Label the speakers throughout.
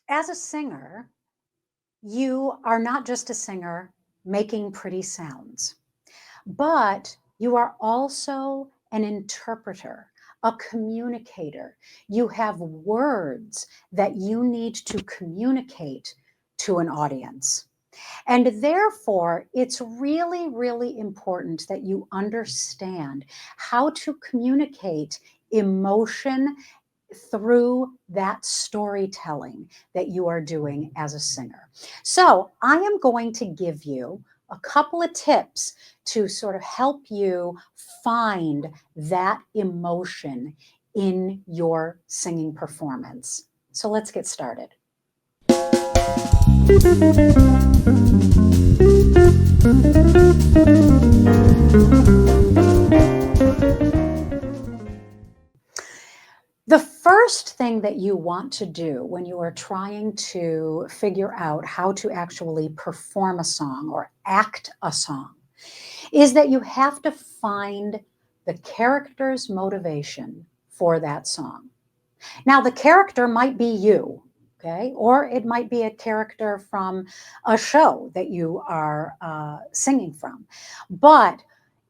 Speaker 1: as a singer, you are not just a singer making pretty sounds, but you are also an interpreter, a communicator. You have words that you need to communicate to an audience. And therefore, it's really, really important that you understand how to communicate emotion through that storytelling that you are doing as a singer. So I am going to give you a couple of tips to sort of help you find that emotion in your singing performance. So let's get started. The first thing that you want to do when you are trying to figure out how to actually perform a song or act a song is that you have to find the character's motivation for that song. Now, the character might be you, okay? Or it might be a character from a show that you are singing from. But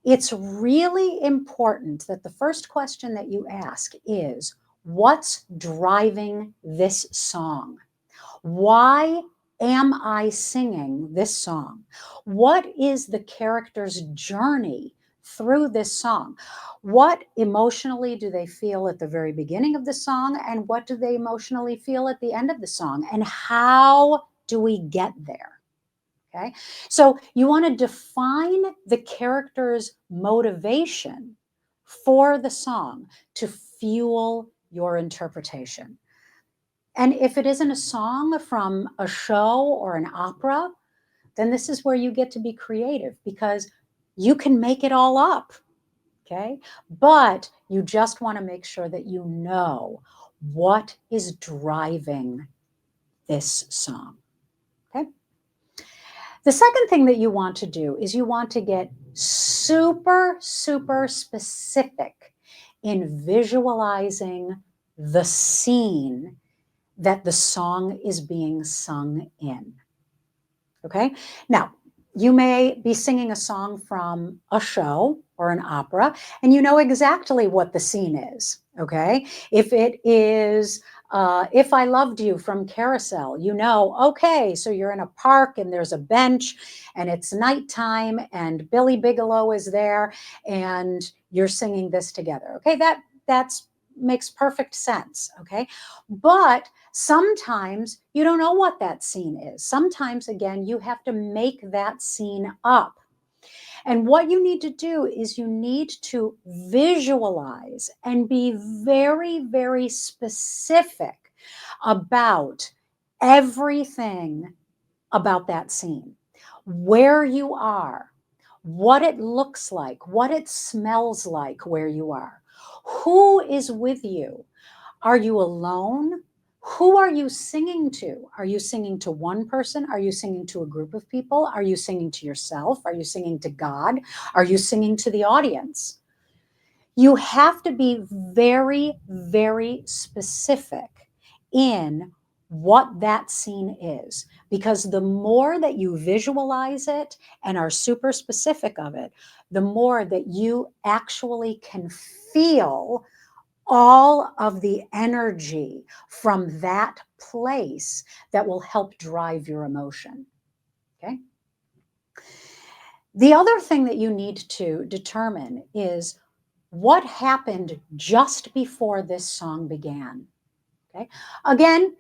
Speaker 1: it's really important that the first question that you ask is, what's driving this song? Why am I singing this song? What is the character's journey through this song? What emotionally do they feel at the very beginning of the song? And what do they emotionally feel at the end of the song? And how do we get there? Okay, so you want to define the character's motivation for the song to fuel your interpretation. And if it isn't a song from a show or an opera, then this is where you get to be creative because you can make it all up. Okay, but you just want to make sure that you know what is driving this song. Okay. The second thing that you want to do is you want to get super, super specific in visualizing the scene that the song is being sung in. Okay. Now, you may be singing a song from a show or an opera, and you know exactly what the scene is. Okay. If it is If I Loved You from Carousel, you know, okay, so you're in a park and there's a bench and it's nighttime and Billy Bigelow is there and you're singing this together. Okay. That's makes perfect sense. Okay. But sometimes you don't know what that scene is. Sometimes, again, you have to make that scene up. And what you need to do is you need to visualize and be very, very specific about everything about that scene, where you are, what it looks like, what it smells like where you are, who is with you. Are you alone? Who are you singing to? Are you singing to one person? Are you singing to a group of people? Are you singing to yourself? Are you singing to God? Are you singing to the audience? You have to be very, very specific in what that scene is, because the more that you visualize it and are super specific of it, the more that you actually can feel all of the energy from that place that will help drive your emotion. Okay. The other thing that you need to determine is what happened just before this song began. Okay. Again,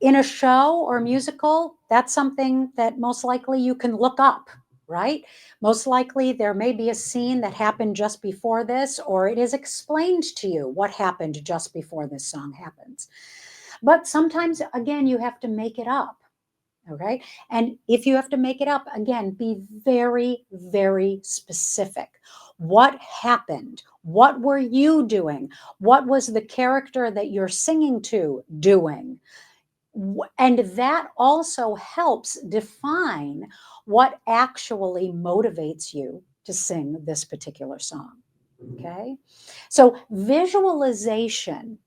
Speaker 1: in a show or musical, that's something that most likely you can look up, right? Most likely there may be a scene that happened just before this, or it is explained to you what happened just before this song happens. But sometimes, again, you have to make it up. Okay. And if you have to make it up, again, be very, very specific. What happened? What were you doing? What was the character that you're singing to doing? And that also helps define what actually motivates you to sing this particular song. Okay. So visualization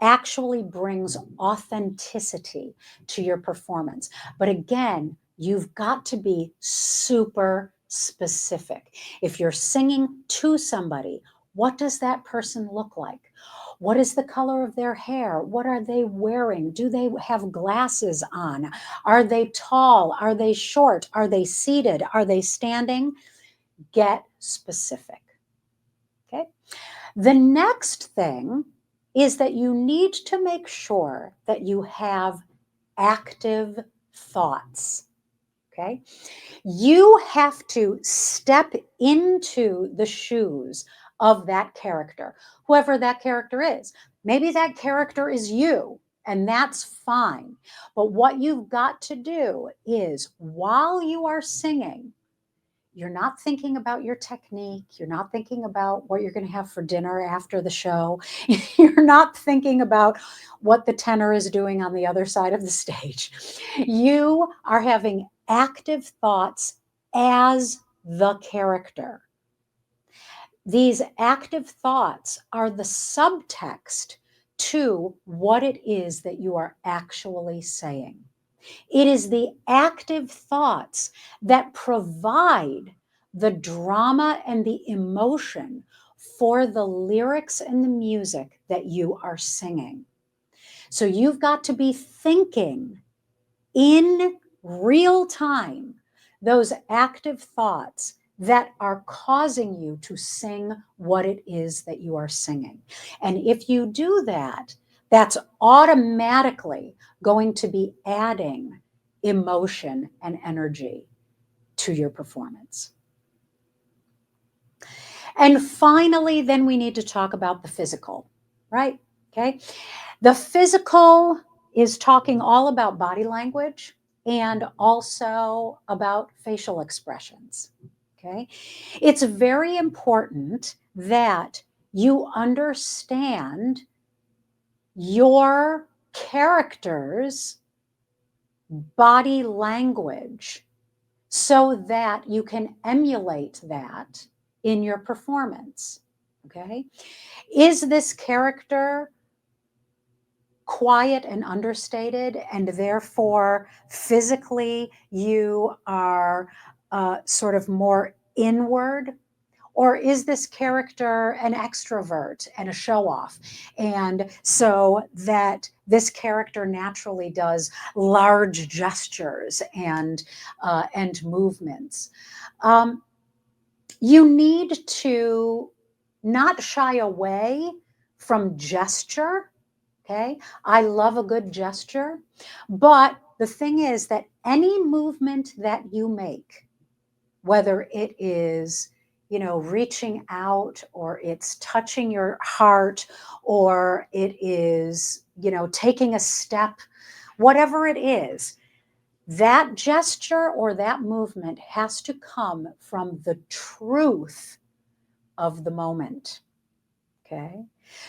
Speaker 1: actually brings authenticity to your performance. But again, you've got to be super specific. If you're singing to somebody, what does that person look like? What is the color of their hair? What are they wearing? Do they have glasses on? Are they tall? Are they short? Are they seated? Are they standing? Get specific. Okay. The next thing is that you need to make sure that you have active thoughts. Okay. You have to step into the shoes of that character, whoever that character is. Maybe that character is you, and that's fine. But what you've got to do is, while you are singing, you're not thinking about your technique. You're not thinking about what you're going to have for dinner after the show. You're not thinking about what the tenor is doing on the other side of the stage. You are having active thoughts as the character. These active thoughts are the subtext to what it is that you are actually saying. It is the active thoughts that provide the drama and the emotion for the lyrics and the music that you are singing. So you've got to be thinking in real time those active thoughts that are causing you to sing what it is that you are singing. And if you do that, that's automatically going to be adding emotion and energy to your performance. And finally, then we need to talk about the physical, right? Okay. The physical is talking all about body language and also about facial expressions. Okay. It's very important that you understand your character's body language so that you can emulate that in your performance. Okay. Is this character quiet and understated, and therefore physically you are sort of more inward? Or is this character an extrovert and a show off? And so that this character naturally does large gestures and movements. You need to not shy away from gesture. Okay. I love a good gesture. But the thing is that any movement that you make, whether it is, reaching out, or it's touching your heart, or it is, taking a step, whatever it is, that gesture or that movement has to come from the truth of the moment. Okay.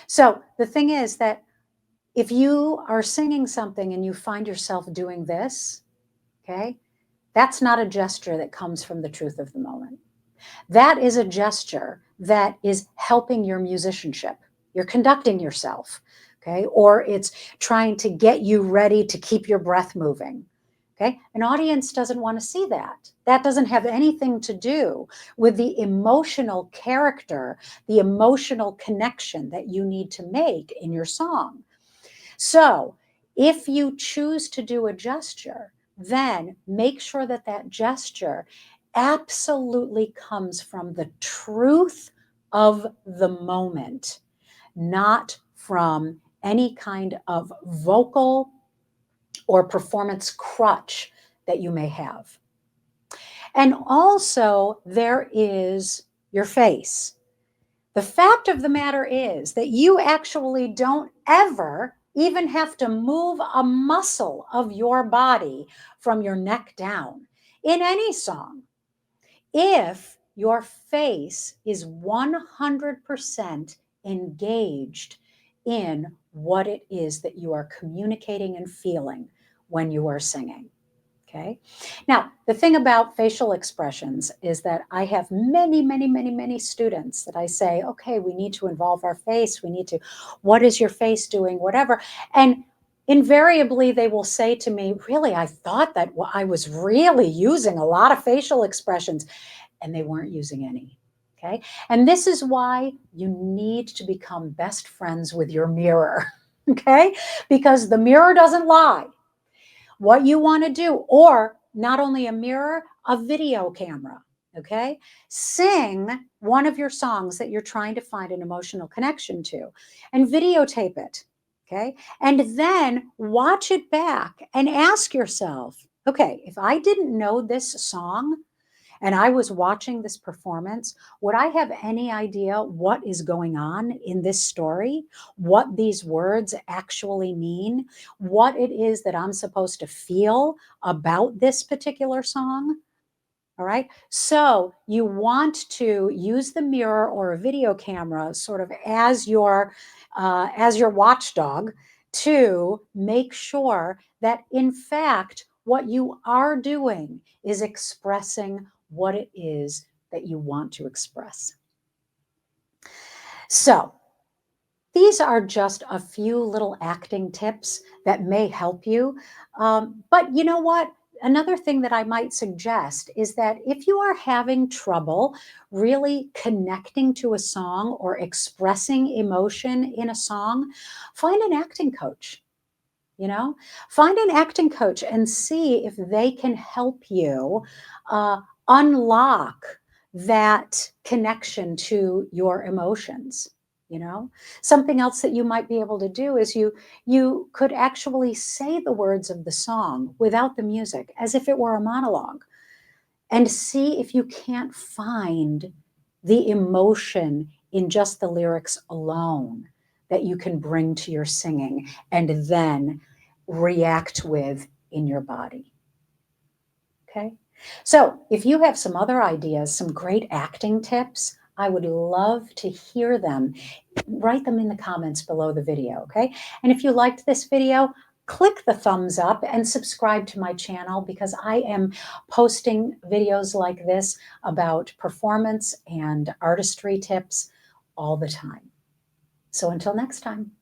Speaker 1: So the thing is that if you are singing something and you find yourself doing this, okay, that's not a gesture that comes from the truth of the moment. That is a gesture that is helping your musicianship. You're conducting yourself, okay, or it's trying to get you ready to keep your breath moving. Okay, an audience doesn't want to see that. That doesn't have anything to do with the emotional character, the emotional connection that you need to make in your song. So if you choose to do a gesture, then make sure that that gesture absolutely comes from the truth of the moment, not from any kind of vocal or performance crutch that you may have. And also, there is your face. The fact of the matter is that you actually don't ever even have to move a muscle of your body from your neck down in any song if your face is 100% engaged in what it is that you are communicating and feeling when you are singing. Okay. Now, the thing about facial expressions is that I have many, many, many, many students that I say, okay, we need to involve our face. We need to, what is your face doing? Whatever. And invariably, they will say to me, really, I thought that I was really using a lot of facial expressions, and they weren't using any. Okay. And this is why you need to become best friends with your mirror. Okay. Because the mirror doesn't lie. What you want to do, or not only a mirror, a video camera. Okay. Sing one of your songs that you're trying to find an emotional connection to and videotape it. Okay. And then watch it back and ask yourself, okay, if I didn't know this song, and I was watching this performance, would I have any idea what is going on in this story, what these words actually mean, what it is that I'm supposed to feel about this particular song? All right. So you want to use the mirror or a video camera sort of as your watchdog to make sure that in fact what you are doing is expressing what it is that you want to express. So these are just a few little acting tips that may help you. But you know what? Another thing that I might suggest is that if you are having trouble really connecting to a song or expressing emotion in a song, find an acting coach. Find an acting coach and see if they can help you unlock that connection to your emotions. Something else that you might be able to do is you could actually say the words of the song without the music as if it were a monologue, and see if you can't find the emotion in just the lyrics alone that you can bring to your singing and then react with in your body. Okay. So if you have some other ideas, some great acting tips, I would love to hear them. Write them in the comments below the video. Okay. And if you liked this video, click the thumbs up and subscribe to my channel, because I am posting videos like this about performance and artistry tips all the time. So until next time.